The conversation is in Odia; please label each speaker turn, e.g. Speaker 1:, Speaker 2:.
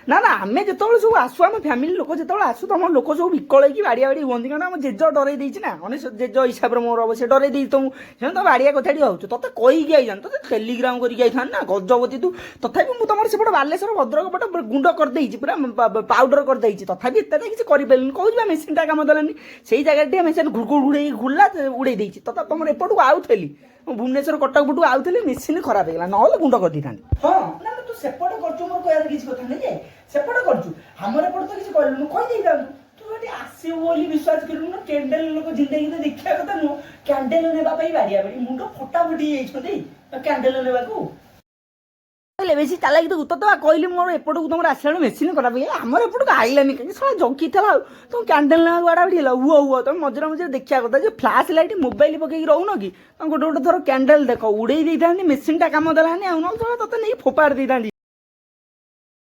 Speaker 1: ନା ନା ଆମେ ଯେତେବେଳେ ସବୁ ଆସୁ ଆମ ଫ୍ୟାମିଲି ଲୋକ ଯେତେବେଳେ ଆସୁ ତମ ଲୋକ ସବୁ ବିକଳ ହେଇକି ବାଡ଼ିଆ ବାଡ଼ି ହୁଅନ୍ତି କାରଣ ଆମ ଜେଜ ଡରେଇ ଦେଇଛି ନା ମାନେ ଜେଜ ହିସାବରେ ମୋର ହବ ସେ ଡରେଇ ଦେଇଛି ତମକୁ ସେମାନେ ତ ବାଡ଼ିଆ କଥାଟି ହଉଛୁ ତତେ କହିକି ଆଇଥାନ୍ତି ତତେ ଟେଲିଗ୍ରାମ କରିକି ଆଇଥାନ୍ତି ନା ଗଜପତି ତୁ ତଥାପି ମୁଁ ତମର ସେପଟେ ବାଲେଶ୍ୱର ଭଦ୍ରକ ପଟେ ଗୁଣ୍ଡ କରିଦେଇଛି ପୁରା ପାଉଡର କରିଦେଇଛି ତଥାପି ଏତେ କିଛି କରିପାରିଲିନି କହୁଛି ବା ମେସିନଟା କାମ ଦେଲାନି ସେଇ ଜାଗାରେ ଟିକେ ମେସିନ ଘୁଡ଼ଘୁଡ଼ ଉଡ଼େଇ ଘୁରିଲା ଉଡ଼େଇ ଦେଇଛି ତଥା ତମର ଏପଟକୁ ଆଉଥିଲି ମୁଁ ଭୁବନେଶ୍ୱର କଟକ ପଟକୁ ଆଉଥିଲି ମେସିନ ଖରାପ ହେଇଗଲା ନହେଲେ ଗୁଣ୍ଡ କରିଦେଇଥାନ୍ତି ହଁ ନା ତୁ ସେପଟେ କରୁଛୁ ମୋର କହିବାର କିଛି କଥା ନାହିଁ ଯେ ସେପଟେ କରୁଛୁ ଆମର ଏପଟେ ତ କିଛି କହିଲୁନୁ କହିଦେଇଥାନ୍ତୁ ତୁ ଏଠି ଆସିବୁ ବୋଲି ବିଶ୍ୱାସ କରିବୁନୁ କ୍ୟାଣ୍ଡେଲ ଲୋକ ଜିନ୍ଦଗିରେ ଦେଖିବା କଥା ନୁହଁ କ୍ୟାଣ୍ଡେଲ ନେବା ପାଇଁ ବାଡ଼ିଆ ବାଡ଼ି ମୁଣ୍ଡ ଫଟାଫଟି ହେଇଯାଇଛନ୍ତି କ୍ୟାଣ୍ଡେଲ ନେବାକୁ ବେଶୀ ଚାଲାକି ତ ତ କହିଲି ମୋର ଏପଟକୁ ତମର ଆସିଲା ମେସିନ୍ ଖରାପ ହେଇଗଲା ଆମର ଏପଟକୁ ଆଇଲାନି କାହିଁକି ସଳା ଜଗିଥିଲା ଆଉ ତମ କ୍ୟାଣ୍ଡେଲ ନେବାକୁ ବାଡ଼ା ବାଡ଼ି ହେଲା ହୁଅ ତମେ ମଝିରେ ମଝିରେ ଦେଖିବା କଥା ଯେ ଫ୍ଲାସ୍ ଲାଇଟ୍ ମୋବାଇଲ ପକେଇକି ରହୁନ କି ତମେ ଗୋଟେ ଗୋଟେ ଥର କ୍ୟାଣ୍ଡେଲ ଦେଖ ଉଡ଼େଇ ଦେଇଥାନ୍ତି ମେସିନ୍ଟା କାମ ଦେଲାନି ଆଉ ନହେଲେ ତତେ ନେଇକି ଫୋପାଡ଼ି ଦେଇଥାନ୍ତି